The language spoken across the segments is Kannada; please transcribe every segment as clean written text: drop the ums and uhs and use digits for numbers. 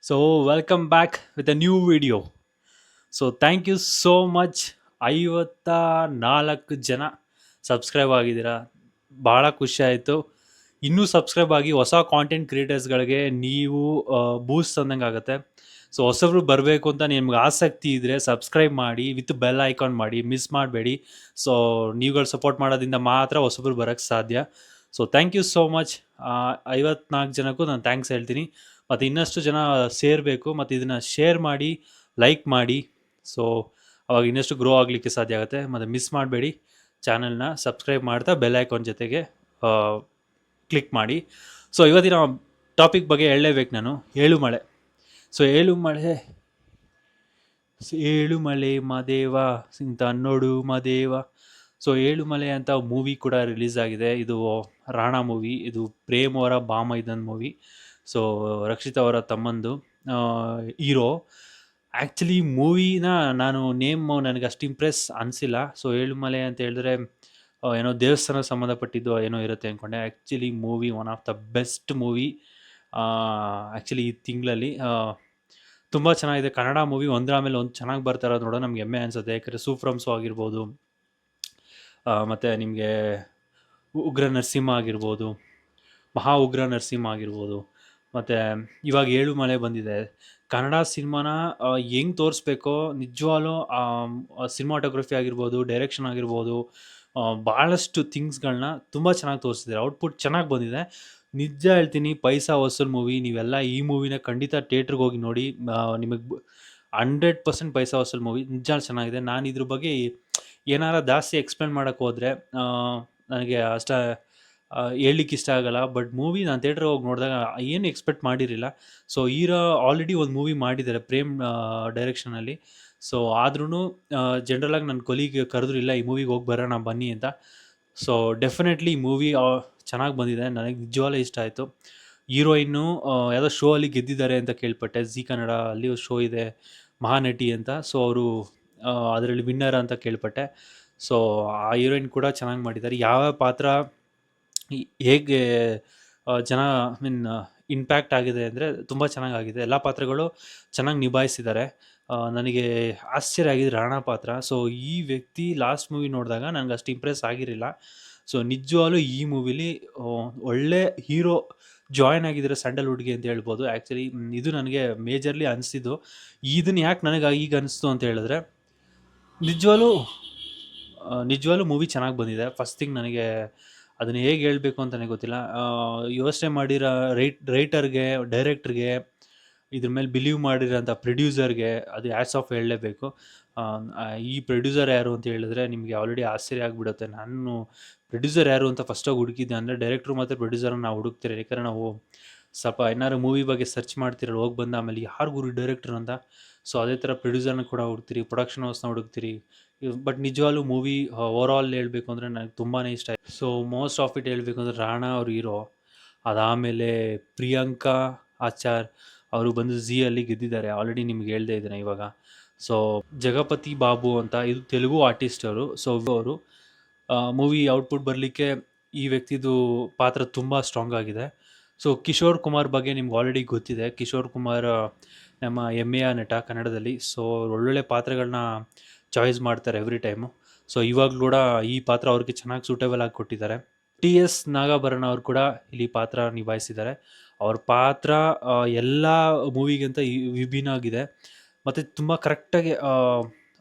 Welcome back with a new video. Thank you so much. 54 ಜನ ಸಬ್ಸ್ಕ್ರೈಬ್ ಆಗಿದ್ದೀರಾ. ಭಾಳ ಖುಷಿ ಆಯಿತು. ಇನ್ನೂ ಸಬ್ಸ್ಕ್ರೈಬ್ ಆಗಿ ಹೊಸ ಕಾಂಟೆಂಟ್ ಕ್ರಿಯೇಟರ್ಸ್ಗಳಿಗೆ ನೀವು ಬೂಸ್ಟ್ ತಂದಂಗೆ ಆಗುತ್ತೆ. ಹೊಸಬ್ರು ಬರಬೇಕು ಅಂತ ನಿಮ್ಗೆ ಆಸಕ್ತಿ ಇದ್ದರೆ ಸಬ್ಸ್ಕ್ರೈಬ್ ಮಾಡಿ, ವಿತ್ ಬೆಲ್ ಐಕಾನ್ ಮಾಡಿ, ಮಿಸ್ ಮಾಡಬೇಡಿ. ಸೊ ನೀವುಗಳು ಸಪೋರ್ಟ್ ಮಾಡೋದ್ರಿಂದ ಮಾತ್ರ ಹೊಸಬ್ರು ಬರೋಕ್ಕೆ ಸಾಧ್ಯ. Thank you so much. 54 ಜನಕ್ಕೂ ನಾನು ಥ್ಯಾಂಕ್ಸ್ ಹೇಳ್ತೀನಿ. ಮತ್ತು ಇನ್ನಷ್ಟು ಜನ ಸೇರಬೇಕು ಮತ್ತು ಇದನ್ನು ಶೇರ್ ಮಾಡಿ, ಲೈಕ್ ಮಾಡಿ. ಸೊ ಅವಾಗ ಇನ್ನಷ್ಟು ಗ್ರೋ ಆಗಲಿಕ್ಕೆ ಸಾಧ್ಯ ಆಗುತ್ತೆ. ಮತ್ತು ಮಿಸ್ ಮಾಡಬೇಡಿ, ಚಾನಲ್ನ ಸಬ್ಸ್ಕ್ರೈಬ್ ಮಾಡ್ತಾ ಬೆಲ್ ಐಕಾನ್ ಜೊತೆಗೆ ಕ್ಲಿಕ್ ಮಾಡಿ. ಇವತ್ತಿನ ಟಾಪಿಕ್ ಬಗ್ಗೆ ಹೇಳಲೇಬೇಕು ನಾನು. ಏಳುಮಲೆ. ಏಳುಮಲೆ ಮದೇವ ಇಂತ ನೋಡು ಮದೇವ. ಏಳುಮಲೆ ಅಂತ ಮೂವಿ ಕೂಡ ರಿಲೀಸ್ ಆಗಿದೆ. ಇದು ರಾಣಾ ಮೂವಿ. ಇದು ಪ್ರೇಮ್ ಅವರ ಬಾಮೈದನ್ ಮೂವಿ. ರಕ್ಷಿತ್ ಅವರ ತಮ್ಮಂದು ಹೀರೋ. ಆ್ಯಕ್ಚುಲಿ ಮೂವಿನ ನಾನು ನನಗೆ ಅಷ್ಟು ಇಂಪ್ರೆಸ್ ಅನಿಸಿಲ್ಲ. ಏಳುಮಲೆ ಅಂತ ಹೇಳಿದ್ರೆ ಏನೋ ದೇವಸ್ಥಾನ ಸಂಬಂಧಪಟ್ಟಿದ್ದು ಏನೋ ಇರುತ್ತೆ ಅಂದ್ಕೊಂಡೆ. Actually movie one of the best movie actually ಈ ತಿಂಗಳಲ್ಲಿ. ತುಂಬ ಚೆನ್ನಾಗಿದೆ. ಕನ್ನಡ ಮೂವಿ ಒಂದರ ಮೇಲೆ ಒಂದು ಚೆನ್ನಾಗಿ ಬರ್ತಾ ಇರೋದು ನೋಡೋ ನಮ್ಗೆ ಹೆಮ್ಮೆ ಅನಿಸುತ್ತೆ. ಯಾಕಂದರೆ ಸೂಫ್ರಮ್ಸು ಆಗಿರ್ಬೋದು, ಮತ್ತು ನಿಮಗೆ ಉಗ್ರ ನರಸಿಂಹ ಆಗಿರ್ಬೋದು, ಮಹಾ ಉಗ್ರ ನರಸಿಂಹ ಆಗಿರ್ಬೋದು, ಮತ್ತು ಇವಾಗ ಏಳುಮಲೆ ಬಂದಿದೆ. ಕನ್ನಡ ಸಿನಿಮಾನ ಹೆಂಗೆ ತೋರಿಸ್ಬೇಕೋ ನಿಜವಾಗ್ಲೂ ಸಿನಿಮಾಟೋಗ್ರಫಿ ಆಗಿರ್ಬೋದು, ಡೈರೆಕ್ಷನ್ ಆಗಿರ್ಬೋದು, ಭಾಳಷ್ಟು ಥಿಂಗ್ಸ್ಗಳನ್ನ ತುಂಬ ಚೆನ್ನಾಗಿ ತೋರಿಸಿದ್ದಾರೆ. ಔಟ್ಪುಟ್ ಚೆನ್ನಾಗಿ ಬಂದಿದೆ. ನಿಜ ಹೇಳ್ತೀನಿ, ಪೈಸಾ ವಸೂಲ್ ಮೂವಿ. ನೀವೆಲ್ಲ ಈ ಮೂವಿನ ಖಂಡಿತ ಥಿಯೇಟ್ರಿಗೆ ಹೋಗಿ ನೋಡಿ. ನಿಮಗೆ 100% ಪೈಸಾ ವಸೂಲ್ ಮೂವಿ. ನಿಜ ಚೆನ್ನಾಗಿದೆ. ನಾನು ಇದ್ರ ಬಗ್ಗೆ ಏನಾರ ಜಾಸ್ತಿ ಎಕ್ಸ್ಪ್ಲೇನ್ ಮಾಡೋಕ್ಕೆ ಹೋದರೆ ನನಗೆ ಹೇಳಲಿಕ್ಕೆ ಇಷ್ಟ ಆಗಲ್ಲ. ಬಟ್ ಮೂವಿ ನಾನು ಥಿಯೇಟ್ರಿಗೆ ಹೋಗಿ ನೋಡಿದಾಗ ಏನು ಎಕ್ಸ್ಪೆಕ್ಟ್ ಮಾಡಿರಲಿಲ್ಲ. ಹೀರೋ ಆಲ್ರೆಡಿ ಒಂದು ಮೂವಿ ಮಾಡಿದ್ದಾರೆ ಪ್ರೇಮ್ ಡೈರೆಕ್ಷನಲ್ಲಿ. ಆದ್ರೂ ಜನರಲಾಗಿ ನನ್ನ ಕೊಲೀಗ್ ಕರೆದ್ರು, ಇಲ್ಲ ಈ ಮೂವಿಗೆ ಹೋಗಿ ಬರೋಣ ಬನ್ನಿ ಅಂತ. ಡೆಫಿನೆಟ್ಲಿ ಈ ಮೂವಿ ಚೆನ್ನಾಗಿ ಬಂದಿದೆ. ನನಗೆ ನಿಜವಾಗ್ಲೂ ಇಷ್ಟ ಆಯಿತು. ಹೀರೋಯಿನ್ನು ಯಾವುದೋ ಶೋ ಅಲ್ಲಿ ಗೆದ್ದಿದ್ದಾರೆ ಅಂತ ಕೇಳ್ಪಟ್ಟೆ. ಜಿ ಕನ್ನಡ ಅಲ್ಲಿ ಶೋ ಇದೆ, ಮಹಾನಟಿ ಅಂತ. ಅವರು ಅದರಲ್ಲಿ ವಿನ್ನರ್ ಅಂತ ಕೇಳ್ಪಟ್ಟೆ. ಆ ಹೀರೋಯಿನ್ ಕೂಡ ಚೆನ್ನಾಗಿ ಮಾಡಿದ್ದಾರೆ. ಯಾವ ಪಾತ್ರ ಹೇಗೆ ಜನ ಇಂಪ್ಯಾಕ್ಟ್ ಆಗಿದೆ ಅಂದರೆ ತುಂಬ ಚೆನ್ನಾಗಾಗಿದೆ. ಎಲ್ಲ ಪಾತ್ರಗಳು ಚೆನ್ನಾಗಿ ನಿಭಾಯಿಸಿದ್ದಾರೆ. ನನಗೆ ಆಶ್ಚರ್ಯ ಆಗಿದೆ ರಾಣಾ ಪಾತ್ರ. ಈ ವ್ಯಕ್ತಿ ಲಾಸ್ಟ್ ಮೂವಿ ನೋಡಿದಾಗ ನನಗೆ ಅಷ್ಟು ಇಂಪ್ರೆಸ್ ಆಗಿರಲಿಲ್ಲ. ನಿಜವಾಗ್ಲೂ ಈ ಮೂವಿಲಿ ಒಳ್ಳೆ ಹೀರೋ ಜಾಯ್ನ್ ಆಗಿದ್ದಾರೆ ಸ್ಯಾಂಡಲ್ವುಡ್ಗೆ ಅಂತ ಹೇಳ್ಬೋದು. ಆ್ಯಕ್ಚುಲಿ ಇದು ನನಗೆ ಮೇಜರ್ಲಿ ಅನಿಸಿದ್ದು. ಇದನ್ನು ಯಾಕೆ ನನಗೆ ಈಗ ಅನಿಸ್ತು ಅಂತ ಹೇಳಿದ್ರೆ, ನಿಜವಾಗ್ಲೂ ಮೂವಿ ಚೆನ್ನಾಗಿ ಬಂದಿದೆ. ಫಸ್ಟ್ ಥಿಂಗ್ ನನಗೆ ಅದನ್ನು ಹೇಗೆ ಹೇಳಬೇಕು ಅಂತಲೇ ಗೊತ್ತಿಲ್ಲ. ಯೋಚನೆ ಮಾಡಿರೋ ರೈಟರ್ಗೆ, ಡೈರೆಕ್ಟ್ರಿಗೆ, ಇದ್ರ ಮೇಲೆ ಬಿಲೀವ್ ಮಾಡಿರೋಂಥ ಪ್ರೊಡ್ಯೂಸರ್ಗೆ ಅದು ಹ್ಯಾಟ್ಸ್ ಆಫ್ ಹೇಳಲೇಬೇಕು. ಈ ಪ್ರೊಡ್ಯೂಸರ್ ಯಾರು ಅಂತ ಹೇಳಿದ್ರೆ ನಿಮಗೆ ಆಲ್ರೆಡಿ ಆಶ್ಚರ್ಯ ಆಗಿಬಿಡುತ್ತೆ. ನಾನು ಪ್ರೊಡ್ಯೂಸರ್ ಯಾರು ಅಂತ ಫಸ್ಟಾಗಿ ಹುಡುಕಿದ್ದೆ. ಅಂದರೆ ಡೈರೆಕ್ಟ್ರು ಮತ್ತು ಪ್ರೊಡ್ಯೂಸರ್ನ ನಾವು ಹುಡುಕ್ತೀರಿ. ಯಾಕಂದರೆ ನಾವು ಸ್ವಲ್ಪ ಏನಾದ್ರು ಮೂವಿ ಬಗ್ಗೆ ಸರ್ಚ್ ಮಾಡ್ತಿರಲ್ಲ, ಹೋಗಿ ಬಂದ ಆಮೇಲೆ ಯಾರು ಗುರು ಡೈರೆಕ್ಟ್ರು ಅಂತ. ಅದೇ ಥರ ಪ್ರೊಡ್ಯೂಸರ್ನ ಕೂಡ ಹುಡುಕ್ತೀರಿ, ಪ್ರೊಡಕ್ಷನ್ ಹೌಸ್ನ ಹುಡುಕ್ತೀರಿ. ಬಟ್ ನಿಜವಾಗ್ಲೂ ಮೂವಿ ಓವರಾಲ್ ಹೇಳಬೇಕು ಅಂದರೆ ನನಗೆ ತುಂಬಾ ಇಷ್ಟ ಆಯಿತು. ಮೋಸ್ಟ್ ಆಫ್ ಇಟ್ ಹೇಳಬೇಕು ಅಂದರೆ ರಾಣಾ ಅವ್ರ ಹೀರೋ. ಅದಾದಮೇಲೆ ಪ್ರಿಯಾಂಕಾ ಆಚಾರ್ ಅವರು ಬಂದು ಝೀಯಲ್ಲಿ ಗೆದ್ದಿದ್ದಾರೆ. ಆಲ್ರೆಡಿ ನಿಮ್ಗೆ ಹೇಳ್ದೇ ಇದ್ದೇನೆ ಇವಾಗ. ಜಗಪತಿ ಬಾಬು ಅಂತ, ಇದು ತೆಲುಗು ಆರ್ಟಿಸ್ಟ್ ಅವರು. ಅವರು ಮೂವಿ ಔಟ್ಪುಟ್ ಬರಲಿಕ್ಕೆ ಈ ವ್ಯಕ್ತಿದು ಪಾತ್ರ ತುಂಬ ಸ್ಟ್ರಾಂಗ್ ಆಗಿದೆ. ಕಿಶೋರ್ ಕುಮಾರ್ ಬಗ್ಗೆ ನಿಮ್ಗೆ ಆಲ್ರೆಡಿ ಗೊತ್ತಿದೆ. ಕಿಶೋರ್ ಕುಮಾರ್ ನಮ್ಮ ಹೆಮ್ಮೆಯ ನಟ ಕನ್ನಡದಲ್ಲಿ. ಒಳ್ಳೊಳ್ಳೆ ಪಾತ್ರಗಳನ್ನ ಚಾಯ್ಸ್ ಮಾಡ್ತಾರೆ ಎವ್ರಿ ಟೈಮು. ಇವಾಗಲೂ ಕೂಡ ಈ ಪಾತ್ರ ಅವ್ರಿಗೆ ಚೆನ್ನಾಗಿ ಸೂಟೇಬಲ್ ಆಗಿ ಕೊಟ್ಟಿದ್ದಾರೆ. TS ನಾಗಾಭರಣ ಅವರು ಕೂಡ ಇಲ್ಲಿ ಪಾತ್ರ ನಿಭಾಯಿಸಿದ್ದಾರೆ. ಅವ್ರ ಪಾತ್ರ ಎಲ್ಲ ಮೂವಿಗಿಂತ ವಿಭಿನ್ನ ಆಗಿದೆ ಮತ್ತು ತುಂಬ ಕರೆಕ್ಟಾಗಿ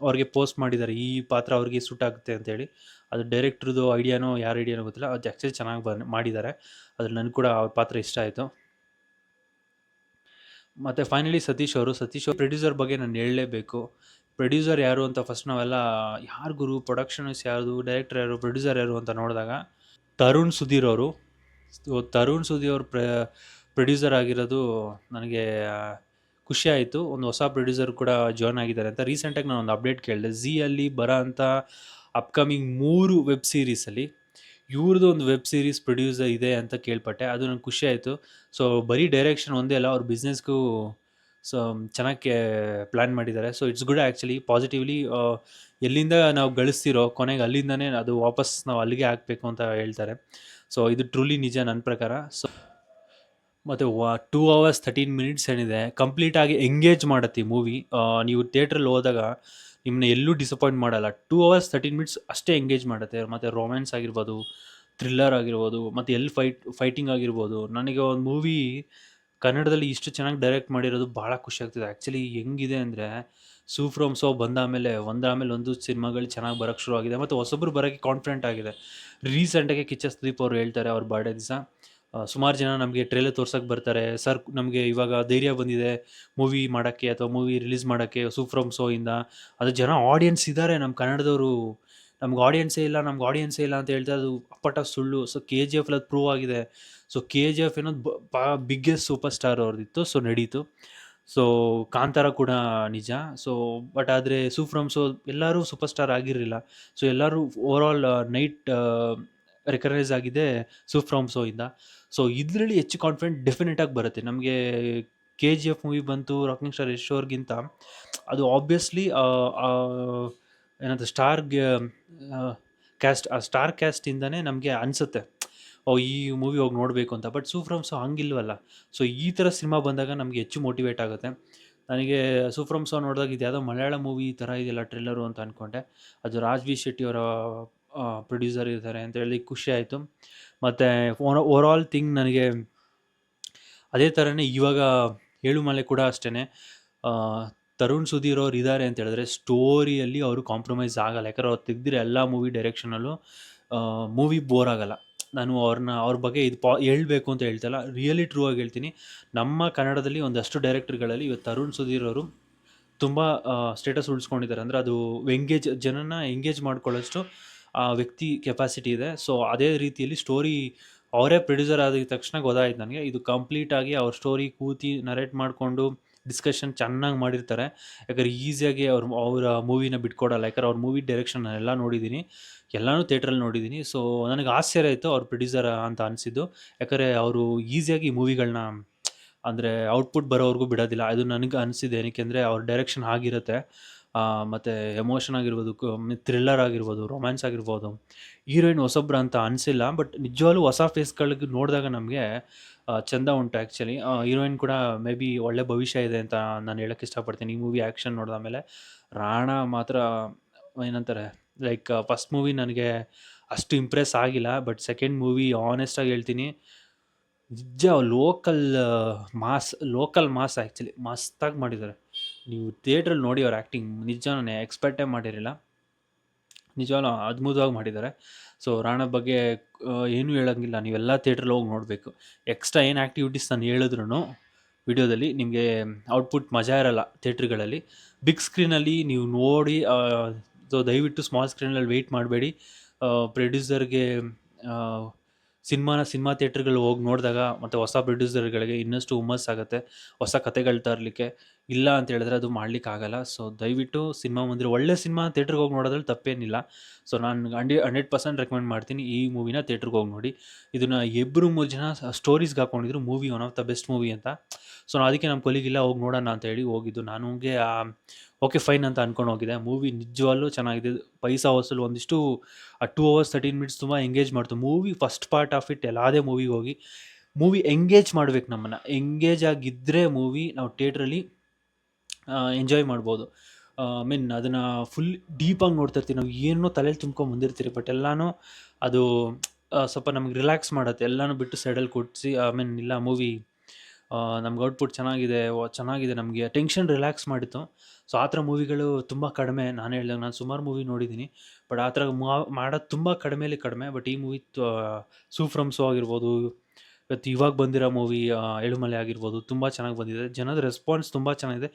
ಅವ್ರಿಗೆ ಪೋಸ್ಟ್ ಮಾಡಿದ್ದಾರೆ. ಈ ಪಾತ್ರ ಅವ್ರಿಗೆ ಸೂಟ್ ಆಗುತ್ತೆ ಅಂತೇಳಿ. ಅದು ಡೈರೆಕ್ಟ್ರದ್ದು ಐಡಿಯಾನೋ ಯಾರ ಐಡಿಯಾನೋ ಗೊತ್ತಿಲ್ಲ. ಅದು ಆ್ಯಕ್ಚುಲಿ ಚೆನ್ನಾಗಿ ಮಾಡಿದ್ದಾರೆ. ಅದ್ರಲ್ಲಿ ನನಗೆ ಕೂಡ ಅವ್ರ ಪಾತ್ರ ಇಷ್ಟ ಆಯಿತು. ಮತ್ತು ಫೈನಲಿ ಸತೀಶ್ ಅವರು ಪ್ರೊಡ್ಯೂಸರ್ ಬಗ್ಗೆ ನಾನು ಹೇಳಲೇಬೇಕು. ಪ್ರೊಡ್ಯೂಸರ್ ಯಾರು ಅಂತ ಫಸ್ಟ್ ನಾವೆಲ್ಲ ಯಾರು ಗುರು, ಪ್ರೊಡಕ್ಷನ್ಸ್ ಯಾರು, ಡೈರೆಕ್ಟರ್ ಯಾರು, ಪ್ರೊಡ್ಯೂಸರ್ ಯಾರು ಅಂತ ನೋಡಿದಾಗ ತರುಣ್ ಸುಧೀರ್ ಅವರು. ತರುಣ್ ಸುಧೀರ್ ಅವರು ಪ್ರೊಡ್ಯೂಸರ್ ಆಗಿರೋದು ನನಗೆ ಖುಷಿ ಆಯಿತು. ಒಂದು ಹೊಸ ಪ್ರೊಡ್ಯೂಸರ್ ಕೂಡ ಜಾಯ್ನ್ ಆಗಿದ್ದಾರೆ ಅಂತ ರೀಸೆಂಟಾಗಿ ನಾನು ಒಂದು ಅಪ್ಡೇಟ್ ಕೇಳಿದೆ. ಝೀಯಲ್ಲಿ ಬರೋ ಅಂಥ ಅಪ್ಕಮಿಂಗ್ 3 ವೆಬ್ ಸೀರೀಸಲ್ಲಿ ಇವ್ರದ್ದು ಒಂದು ವೆಬ್ ಸೀರೀಸ್ ಪ್ರೊಡ್ಯೂಸರ್ ಇದೆ ಅಂತ ಕೇಳ್ಪಟ್ಟೆ. ಅದು ನನಗೆ ಖುಷಿ ಆಯಿತು. ಬರೀ ಡೈರೆಕ್ಷನ್ ಒಂದೇ ಅಲ್ಲ, ಅವ್ರ ಬಿಸ್ನೆಸ್ಗೂ ಚೆನ್ನಾಗಿ ಪ್ಲ್ಯಾನ್ ಮಾಡಿದ್ದಾರೆ. It's good actually. ಪಾಸಿಟಿವ್ಲಿ ಎಲ್ಲಿಂದ ನಾವು ಗಳಿಸ್ತಿರೋ ಕೊನೆಗೆ ಅಲ್ಲಿಂದನೇ ಅದು ವಾಪಸ್ ನಾವು ಅಲ್ಲಿಗೆ ಹಾಕಬೇಕು ಅಂತ ಹೇಳ್ತಾರೆ. ಇದು ಟ್ರೂಲಿ ನಿಜ ನನ್ನ ಪ್ರಕಾರ. ಮತ್ತು 2 ಅವರ್ಸ್ 13 ಮಿನಿಟ್ಸ್ ಏನಿದೆ ಕಂಪ್ಲೀಟಾಗಿ ಎಂಗೇಜ್ ಮಾಡುತ್ತೆ ಈ ಮೂವಿ. ನೀವು ಥಿಯೇಟ್ರಲ್ಲಿ ಹೋದಾಗ ನಿಮ್ಮನ್ನ ಎಲ್ಲೂ ಡಿಸಪಾಯಿಂಟ್ ಮಾಡಲ್ಲ. 2 ಅವರ್ಸ್ 13 ಮಿನಿಟ್ಸ್ ಅಷ್ಟೇ ಎಂಗೇಜ್ ಮಾಡುತ್ತೆ. ಮತ್ತು ರೊಮ್ಯಾನ್ಸ್ ಆಗಿರ್ಬೋದು, ಥ್ರಿಲ್ಲರ್ ಆಗಿರ್ಬೋದು, ಮತ್ತು ಫೈಟಿಂಗ್ ಆಗಿರ್ಬೋದು. ನನಗೆ ಒಂದು ಮೂವಿ ಕನ್ನಡದಲ್ಲಿ ಇಷ್ಟು ಚೆನ್ನಾಗಿ ಡೈರೆಕ್ಟ್ ಮಾಡಿರೋದು ಭಾಳ ಖುಷಿ ಆಗ್ತಿದೆ. ಆ್ಯಕ್ಚುಲಿ ಹೆಂಗಿದೆ ಅಂದರೆ, ಸೂ ಫ್ರಮ್ ಸೋ ಬಂದಾದಮೇಲೆ ಒಂದಾದಮೇಲೆ ಒಂದು ಸಿನಿಮಾಗಳು ಚೆನ್ನಾಗಿ ಬರೋಕ್ಕೆ ಶುರುವಾಗಿದೆ ಮತ್ತು ಹೊಸಬ್ರು ಬರೋಕ್ಕೆ ಕಾನ್ಫಿಡೆಂಟ್ ಆಗಿದೆ. ರೀಸೆಂಟಾಗಿ ಕಿಚ್ಚ ಸುದೀಪ್ ಅವರು ಹೇಳ್ತಾರೆ ಅವ್ರ ಬರ್ಡೇ ದಿವಸ, ಸುಮಾರು ಜನ ನಮಗೆ ಟ್ರೇಲರ್ ತೋರ್ಸಕ್ಕೆ ಬರ್ತಾರೆ, ಸರ್ ನಮಗೆ ಇವಾಗ ಧೈರ್ಯ ಬಂದಿದೆ ಮೂವಿ ಮಾಡೋಕ್ಕೆ ಅಥವಾ ಮೂವಿ ರಿಲೀಸ್ ಮಾಡೋಕ್ಕೆ ಸೂ ಫ್ರಮ್ ಸೋ ಇಂದ. ಅದು ಜನ ಆಡಿಯನ್ಸ್ ಇದ್ದಾರೆ ನಮ್ಮ ಕನ್ನಡದವರು, ನಮ್ಗೆ ಆಡಿಯನ್ಸೇ ಇಲ್ಲ ಅಂತ ಹೇಳ್ತಾ ಅದು ಅಪ್ಪಟ ಸುಳ್ಳು. ಸೊ ಕೆ ಜಿ ಎಫ್ ಅದು ಪ್ರೂವ್ ಆಗಿದೆ. ಸೊ ಕೆ ಜಿ ಎಫ್ ಏನೋದು ಬಿಗ್ಗೆಸ್ಟ್ ಸೂಪರ್ ಸ್ಟಾರ್ ಅವ್ರದ್ದಿತ್ತು, ಸೊ ನಡೀತು. ಸೊ ಕಾಂತಾರ ಕೂಡ ನಿಜ. ಸೊ ಬಟ್ ಆದರೆ ಸೂ ಫ್ರಮ್ ಸೋ ಎಲ್ಲರೂ ಸೂಪರ್ ಸ್ಟಾರ್ ಆಗಿರಲಿಲ್ಲ. ಸೊ ಎಲ್ಲರೂ ಓವರ್ ಆಲ್ ನೈಟ್ ರೆಕಗ್ನೈಸ್ ಆಗಿದೆ ಸೂ ಫ್ರಮ್ ಸೋ ಇಂದ. ಸೊ ಇದರಲ್ಲಿ ಹೆಚ್ಚು ಕಾನ್ಫಿಡೆಂಟ್ ಡೆಫಿನೆಟಾಗಿ ಬರುತ್ತೆ ನಮಗೆ. ಕೆ ಜಿ ಎಫ್ ಮೂವಿ ಬಂತು ರಾಕಿಂಗ್ ಸ್ಟಾರ್ ಯಶ್ ಅವ್ರಿಗಿಂತ, ಅದು ಆಬ್ವಿಯಸ್ಲಿ ಏನಂತ ಸ್ಟಾರ್ ಕ್ಯಾಸ್ಟಿಂದನೇ ನಮಗೆ ಅನಿಸುತ್ತೆ ಈ ಮೂವಿ ಹೋಗಿ ನೋಡಬೇಕು ಅಂತ. ಬಟ್ ಸೂ ಫ್ರಮ್ ಸೋ ಹಂಗಿಲ್ವಲ್ಲ. ಸೊ ಈ ಥರ ಸಿನಿಮಾ ಬಂದಾಗ ನಮಗೆ ಹೆಚ್ಚು ಮೋಟಿವೇಟ್ ಆಗುತ್ತೆ. ನನಗೆ ಸೂ ಫ್ರಮ್ ಸೋ ನೋಡಿದಾಗ ಇದು ಯಾವುದೋ ಮಲಯಾಳ ಮೂವಿ ಥರ ಇದೆಯಲ್ಲ ಟ್ರೇಲರು ಅಂತ ಅಂದ್ಕೊಂಡೆ. ಅದು ರಾಜ್ ವಿ ಶೆಟ್ಟಿಯವರ ಪ್ರೊಡ್ಯೂಸರ್ ಇರ್ತಾರೆ ಅಂತ ಹೇಳಿ ಖುಷಿ ಆಯಿತು. ಮತ್ತು ಓವರ್ ಆಲ್ ಥಿಂಗ್ ನನಗೆ ಅದೇ ಥರನೇ ಇವಾಗ ಏಳುಮಲೆ ಕೂಡ ಅಷ್ಟೇ. ತರುಣ್ ಸುಧೀರ್ ಅವ್ರು ಇದ್ದಾರೆ ಅಂತ ಹೇಳಿದ್ರೆ ಸ್ಟೋರಿಯಲ್ಲಿ ಅವರು ಕಾಂಪ್ರಮೈಸ್ ಆಗಲ್ಲ. ಯಾಕಂದ್ರೆ ಅವ್ರು ತೆಗ್ದಿರೋ ಎಲ್ಲ ಮೂವಿ ಡೈರೆಕ್ಷನಲ್ಲೂ ಮೂವಿ ಬೋರ್ ಆಗಲ್ಲ. ನಾನು ಅವ್ರ ಬಗ್ಗೆ ಇದು ಹೇಳ್ಬೇಕು ಅಂತ ಹೇಳ್ತಲ್ಲ, ರಿಯಲಿ ಟ್ರೂ ಆಗಿ ಹೇಳ್ತೀನಿ. ನಮ್ಮ ಕನ್ನಡದಲ್ಲಿ ಒಂದಷ್ಟು ಡೈರೆಕ್ಟರ್ಗಳಲ್ಲಿ ಇವತ್ತು ತರುಣ್ ಸುಧೀರ್ ಅವರು ತುಂಬ ಸ್ಟೇಟಸ್ ಉಳಿಸ್ಕೊಂಡಿದ್ದಾರೆ. ಅಂದರೆ ಅದು ಜನನ ಎಂಗೇಜ್ ಮಾಡ್ಕೊಳ್ಳೋಷ್ಟು ಆ ವ್ಯಕ್ತಿ ಕೆಪಾಸಿಟಿ ಇದೆ. ಸೊ ಅದೇ ರೀತಿಯಲ್ಲಿ ಸ್ಟೋರಿ ಅವರೇ ಪ್ರೊಡ್ಯೂಸರ್ ಆದ ತಕ್ಷಣ ಗೊತ್ತಾಯ್ತು ನನಗೆ, ಇದು ಕಂಪ್ಲೀಟಾಗಿ ಅವ್ರ ಸ್ಟೋರಿ ಕೂತಿ ನರೇಟ್ ಮಾಡಿಕೊಂಡು ಡಿಸ್ಕಷನ್ ಚೆನ್ನಾಗಿ ಮಾಡಿರ್ತಾರೆ. ಯಾಕಂದ್ರೆ ಈಸಿಯಾಗಿ ಅವರ ಮೂವಿನ ಬಿಟ್ಕೊಡಲ್ಲ. ಯಾಕಂದ್ರೆ ಅವ್ರ ಮೂವಿ ಡೈರೆಕ್ಷನ್ ನಾನೆಲ್ಲ ನೋಡಿದ್ದೀನಿ, ಎಲ್ಲನೂ ಥಿಯೇಟ್ರಲ್ಲಿ ನೋಡಿದ್ದೀನಿ. ಸೊ ನನಗೆ ಆಶ್ಚರ್ಯ ಆಯಿತು ಅವ್ರ ಪ್ರೊಡ್ಯೂಸರ್ ಅಂತ ಅನಿಸಿದ್ದು. ಯಾಕಂದರೆ ಅವರು ಈಸಿಯಾಗಿ ಮೂವಿಗಳನ್ನ ಅಂದರೆ ಔಟ್ಪುಟ್ ಬರೋವರೆಗೂ ಬಿಡೋದಿಲ್ಲ. ಅದು ನನಗೆ ಅನಿಸಿದೆ. ಏನಕ್ಕೆ ಅಂದರೆ ಅವ್ರ ಡೈರೆಕ್ಷನ್ ಆಗಿರುತ್ತೆ. ಮತ್ತು ಎಮೋಷನ್ ಆಗಿರ್ಬೋದು, ಥ್ರಿಲ್ಲರ್ ಆಗಿರ್ಬೋದು, ರೊಮ್ಯಾನ್ಸ್ ಆಗಿರ್ಬೋದು. ಹೀರೋಯಿನ್ ಹೊಸಬ್ರು ಅಂತ ಅನಿಸಿಲ್ಲ. ಬಟ್ ನಿಜವಾಗ್ಲೂ ಹೊಸ ಫೇಸ್ಗಳಿಗೆ ನೋಡಿದಾಗ ನಮಗೆ ಚೆಂದ ಉಂಟು ಆ್ಯಕ್ಚುಲಿ. ಹೀರೋಯಿನ್ ಕೂಡ ಮೇ ಬಿ ಒಳ್ಳೆ ಭವಿಷ್ಯ ಇದೆ ಅಂತ ನಾನು ಹೇಳೋಕ್ಕೆ ಇಷ್ಟಪಡ್ತೀನಿ. ಈ ಮೂವಿ ಆ್ಯಕ್ಷನ್ ನೋಡಿದ ರಾಣಾ ಮಾತ್ರ ಏನಂತಾರೆ, ಲೈಕ್ ಫಸ್ಟ್ ಮೂವಿ ನನಗೆ ಅಷ್ಟು ಇಂಪ್ರೆಸ್ ಆಗಿಲ್ಲ. ಬಟ್ ಸೆಕೆಂಡ್ ಮೂವಿ ಆನೆಸ್ಟಾಗಿ ಹೇಳ್ತೀನಿ, ನಿಜ ಲೋಕಲ್ ಮಾಸ್ ಆ್ಯಕ್ಚುಲಿ ಮಸ್ತಾಗಿ ಮಾಡಿದ್ದಾರೆ. ನೀವು ಥಿಯೇಟ್ರಲ್ಲಿ ನೋಡಿ ಅವ್ರ ಆ್ಯಕ್ಟಿಂಗ್ ನಿಜ ನಾನು ಎಕ್ಸ್ಪೆಕ್ಟೇ ಮಾಡಿರಲಿಲ್ಲ. ನಿಜವಾಗ್ಲೂ ಅದ್ಭುತವಾಗಿ ಮಾಡಿದ್ದಾರೆ. ಸೊ ರಾಣಾ ಬಗ್ಗೆ ಏನೂ ಹೇಳೋಂಗಿಲ್ಲ, ನೀವೆಲ್ಲ ಥಿಯೇಟ್ರಲ್ಲಿ ಹೋಗಿ ನೋಡಬೇಕು. ಎಕ್ಸ್ಟ್ರಾ ಏನು ಆ್ಯಕ್ಟಿವಿಟೀಸ್ ನಾನು ಹೇಳಿದ್ರು ವಿಡಿಯೋದಲ್ಲಿ ನಿಮಗೆ ಔಟ್ಪುಟ್ ಮಜಾ ಇರಲ್ಲ ಥಿಯೇಟ್ರ್ಗಳಲ್ಲಿ. ಬಿಗ್ ಸ್ಕ್ರೀನಲ್ಲಿ ನೀವು ನೋಡಿ, ಸೊ ದಯವಿಟ್ಟು ಸ್ಮಾಲ್ ಸ್ಕ್ರೀನಲ್ಲಿ ವೆಯ್ಟ್ ಮಾಡಬೇಡಿ. ಪ್ರೊಡ್ಯೂಸರ್ಗೆ ಸಿನಿಮಾ ಥಿಯೇಟ್ರ್ಗಳು ಹೋಗಿ ನೋಡಿದಾಗ ಮತ್ತು ಹೊಸ ಪ್ರೊಡ್ಯೂಸರ್ಗಳಿಗೆ ಇನ್ನಷ್ಟು ಹುಮ್ಮಸ್ಸಾಗುತ್ತೆ ಹೊಸ ಕತೆಗಳು ತರಲಿಕ್ಕೆ. ಇಲ್ಲ ಅಂತ ಹೇಳಿದ್ರೆ ಅದು ಮಾಡಲಿಕ್ಕಾಗಲ್ಲ. ಸೊ ದಯವಿಟ್ಟು ಸಿನಿಮಾ ಮಂದಿರ ಒಳ್ಳೆ ಸಿನಿಮಾ ಥಿಯೇಟ್ರಿಗೆ ಹೋಗಿ ನೋಡೋದ್ರಲ್ಲಿ ತಪ್ಪೇನಿಲ್ಲ. ಸೊ ನಾನು 100% ರೆಕಮೆಂಡ್ ಮಾಡ್ತೀನಿ ಈ ಮೂವಿನ ಥಿಯೇಟ್ರಿಗೆ ಹೋಗಿ ನೋಡಿ. ಇದನ್ನು 2-3 ಜನ ಸ್ಟೋರೀಸ್ಗೆ ಹಾಕ್ಕೊಂಡಿದ್ರು movie one of the best movie ಅಂತ. ಸೊ ನಾನು ಅದಕ್ಕೆ ನಮ್ಮ ಕೊಲಿಗಿಲ್ಲ ಹೋಗಿ ನೋಡೋಣ ಅಂತ ಹೇಳಿ ಹೋಗಿದ್ದು. ನನಗೆ ಓಕೆ ಫೈನ್ ಅಂತ ಅಂದ್ಕೊಂಡು ಹೋಗಿದೆ. ಮೂವಿ ನಿಜವಾಗ್ಲೂ ಚೆನ್ನಾಗಿದೆ. ಪೈಸಾ ವಸೂಲು. ಒಂದಿಷ್ಟು 2 ಅವರ್ಸ್ 13 ಮಿನಿಟ್ಸ್ ತುಂಬ ಎಂಗೇಜ್ ಮಾಡ್ತು. Movie first part of it ಯಾವುದೇ ಮೂವಿಗೆ ಹೋಗಿ ಮೂವಿ ಎಂಗೇಜ್ ಮಾಡ್ಬೇಕು ನಮ್ಮನ್ನು. ಎಂಗೇಜ್ ಆಗಿದ್ದರೆ ಮೂವಿ ನಾವು ಥಿಯೇಟ್ರಲ್ಲಿ ಎಂಜಾಯ್ ಮಾಡ್ಬೋದು. ಮೀನ್ ಅದನ್ನು ಫುಲ್ ಡೀಪಾಗಿ ನೋಡ್ತಾ ಇರ್ತೀವಿ ನಾವು, ಏನೋ ತಲೆಯಲ್ಲಿ ತುಂಬ್ಕೊಂಡು ಬಂದಿರ್ತೀರಿ. ಬಟ್ ಎಲ್ಲನೂ ಅದು ಸ್ವಲ್ಪ ನಮ್ಗೆ ರಿಲ್ಯಾಕ್ಸ್ ಮಾಡುತ್ತೆ. ಎಲ್ಲನೂ ಬಿಟ್ಟು ಸೈಡಲ್ಲಿ ಕೂಡಿಸಿ ಇಲ್ಲ ಮೂವಿ ನಮ್ಗೆ ಔಟ್ಪುಟ್ ಚೆನ್ನಾಗಿದೆ, ನಮಗೆ ಟೆನ್ಷನ್ ರಿಲ್ಯಾಕ್ಸ್ ಮಾಡಿತ್ತು. ಸೊ ಆ ಥರ ಮೂವಿಗಳು ತುಂಬ ಕಡಿಮೆ. ನಾನು ಹೇಳ್ದಾಗ ನಾನು ಸುಮಾರು ಮೂವಿ ನೋಡಿದ್ದೀನಿ, ಬಟ್ ಆ ಥರ ಮಾಡೋದು ತುಂಬ ಕಡಿಮೆ. ಬಟ್ ಈ ಮೂವಿ ಸೂ ಫ್ರಮ್ ಸೋ ಆಗಿರ್ಬೋದು, ಇವತ್ತು ಇವಾಗ ಬಂದಿರೋ ಮೂವಿ ಏಳುಮಲೆ ಆಗಿರ್ಬೋದು, ತುಂಬ ಚೆನ್ನಾಗಿ ಬಂದಿದೆ. ಜನದ ರೆಸ್ಪಾನ್ಸ್ ತುಂಬ ಚೆನ್ನಾಗಿದೆ.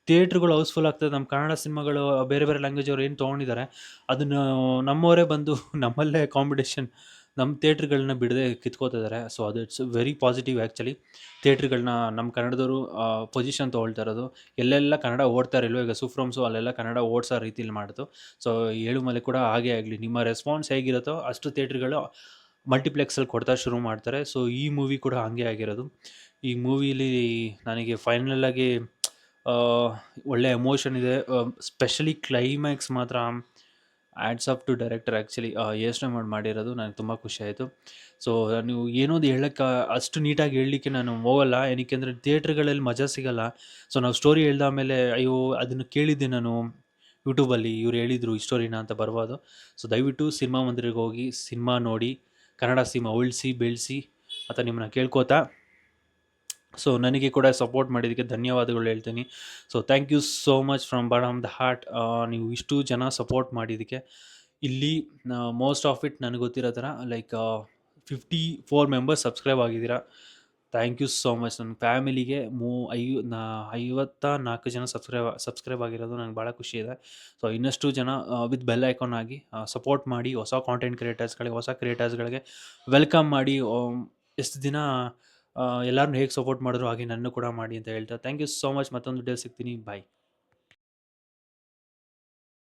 ಥಿಯೇಟ್ರುಗಳು ಹೌಸ್ಫುಲ್ ಆಗ್ತದೆ. ನಮ್ಮ ಕನ್ನಡ ಸಿನಿಮಾಗಳು ಬೇರೆ ಲ್ಯಾಂಗ್ವೇಜ್ ಅವ್ರು ಏನು ತೊಗೊಂಡಿದ್ದಾರೆ ಅದನ್ನು ನಮ್ಮವರೇ ಬಂದು ನಮ್ಮಲ್ಲೇ ಕಾಂಪಿಟೇಷನ್ ನಮ್ಮ ಥಿಯೇಟ್ರ್ಗಳನ್ನ ಬಿಡದೆ ಕಿತ್ಕೋತಿದ್ದಾರೆ. ಸೊ ಅದು ಇಟ್ಸ್ ವೆರಿ ಪಾಸಿಟಿವ್ ಆ್ಯಕ್ಚುಲಿ. ಥಿಯೇಟ್ರ್ಗಳನ್ನ ನಮ್ಮ ಕನ್ನಡದವರು ಪೊಸಿಷನ್ ತೊಗೊಳ್ತಾ ಇರೋದು. ಎಲ್ಲೆಲ್ಲ ಕನ್ನಡ ಓಡ್ತಾ ಇಲ್ವೋ, ಈಗ ಸೂ ಫ್ರಮ್ ಸೋ ಅಲ್ಲೆಲ್ಲ ಕನ್ನಡ ಓಡಿಸೋ ರೀತಿಲಿ ಮಾಡಿತು. ಸೊ ಏಳುಮಲೆ ಕೂಡ ಹಾಗೆ ಆಗಲಿ. ನಿಮ್ಮ ರೆಸ್ಪಾನ್ಸ್ ಹೇಗಿರುತ್ತೋ ಅಷ್ಟು ಥಿಯೇಟ್ರ್ಗಳು ಮಲ್ಟಿಪ್ಲೆಕ್ಸಲ್ಲಿ ಕೊಡ್ತಾ ಶುರು ಮಾಡ್ತಾರೆ. ಸೊ ಈ ಮೂವಿ ಕೂಡ ಹಾಗೆ ಆಗಿರೋದು. ಈ ಮೂವಿಲಿ ನನಗೆ ಫೈನಲಾಗಿ ಒಳ್ಳೆ ಎಮೋಷನ್ ಇದೆ. ಸ್ಪೆಷಲಿ ಕ್ಲೈಮ್ಯಾಕ್ಸ್ ಮಾತ್ರ hats off to director actually ಯೋಚನೆ ಮಾಡಿರೋದು ನನಗೆ ತುಂಬ ಖುಷಿ ಆಯಿತು. ಸೊ ನೀವು ಏನೋದು ಹೇಳಕ್ಕೆ ಅಷ್ಟು ನೀಟಾಗಿ ಹೇಳಲಿಕ್ಕೆ ನಾನು ಹೋಗಲ್ಲ. ಏನಕ್ಕೆ ಅಂದರೆ ಥಿಯೇಟ್ರ್ಗಳಲ್ಲಿ ಮಜಾ ಸಿಗಲ್ಲ. ಸೊ ನಾವು ಸ್ಟೋರಿ ಹೇಳ್ದಾದ್ಮೇಲೆ ಅಯ್ಯೋ ಅದನ್ನು ಕೇಳಿದ್ದೆ ನಾನು ಯೂಟ್ಯೂಬಲ್ಲಿ ಇವ್ರು ಹೇಳಿದ್ರು ಈ ಸ್ಟೋರಿನ ಅಂತ ಬರ್ಬೋದು. ಸೊ ದಯವಿಟ್ಟು ಸಿನಿಮಾ ಮಂದಿರಕ್ಕೆ ಹೋಗಿ ಸಿನಿಮಾ ನೋಡಿ, ಕನ್ನಡ ಸಿನಿಮಾ ಉಳಿಸಿ ಬೆಳೆಸಿ ಅಂತ ನಿಮ್ಮನ್ನ ಕೇಳ್ಕೋತಾ, ಸೊ ನನಗೆ ಕೂಡ ಸಪೋರ್ಟ್ ಮಾಡಿದ್ದಕ್ಕೆ ಧನ್ಯವಾದಗಳು ಹೇಳ್ತೀನಿ. So thank you so much from bottom the heart. ನೀವು ಇಷ್ಟು ಜನ ಸಪೋರ್ಟ್ ಮಾಡಿದ್ದಕ್ಕೆ. ಇಲ್ಲಿ ಮೋಸ್ಟ್ ಆಫ್ ಇಟ್ ನನಗೆ ಗೊತ್ತಿರೋ ಥರ ಲೈಕ್ 54 ಮೆಂಬರ್ಸ್ ಸಬ್ಸ್ಕ್ರೈಬ್ ಆಗಿದ್ದೀರಾ. Thank you so much. ನನ್ನ ಫ್ಯಾಮಿಲಿಗೆ 54 ಜನ ಸಬ್ಸ್ಕ್ರೈಬ್ ಆಗಿರೋದು ನನಗೆ ಭಾಳ ಖುಷಿ ಇದೆ. ಸೊ ಇನ್ನಷ್ಟು ಜನ ವಿತ್ ಬೆಲ್ ಐಕಾನ್ ಆಗಿ ಸಪೋರ್ಟ್ ಮಾಡಿ, ಹೊಸ ಕಾಂಟೆಂಟ್ ಕ್ರಿಯೇಟರ್ಸ್ಗಳಿಗೆ, ಹೊಸ ಕ್ರಿಯೇಟರ್ಸ್ಗಳಿಗೆ ವೆಲ್ಕಮ್ ಮಾಡಿ. ಎಷ್ಟು ದಿನ ಎಲ್ಲರನ್ನೂ ಹೇಗೆ ಸಪೋರ್ಟ್ ಮಾಡಿದ್ರು ಹಾಗೆ ನನ್ನನ್ನು ಕೂಡ ಮಾಡಿ ಅಂತ ಹೇಳ್ತಾ ಥ್ಯಾಂಕ್ ಯು ಸೋ ಮಚ್. ಮತ್ತೊಂದು ವಿಡಿಯೋ ಸಿಗ್ತೀನಿ. ಬಾಯ್.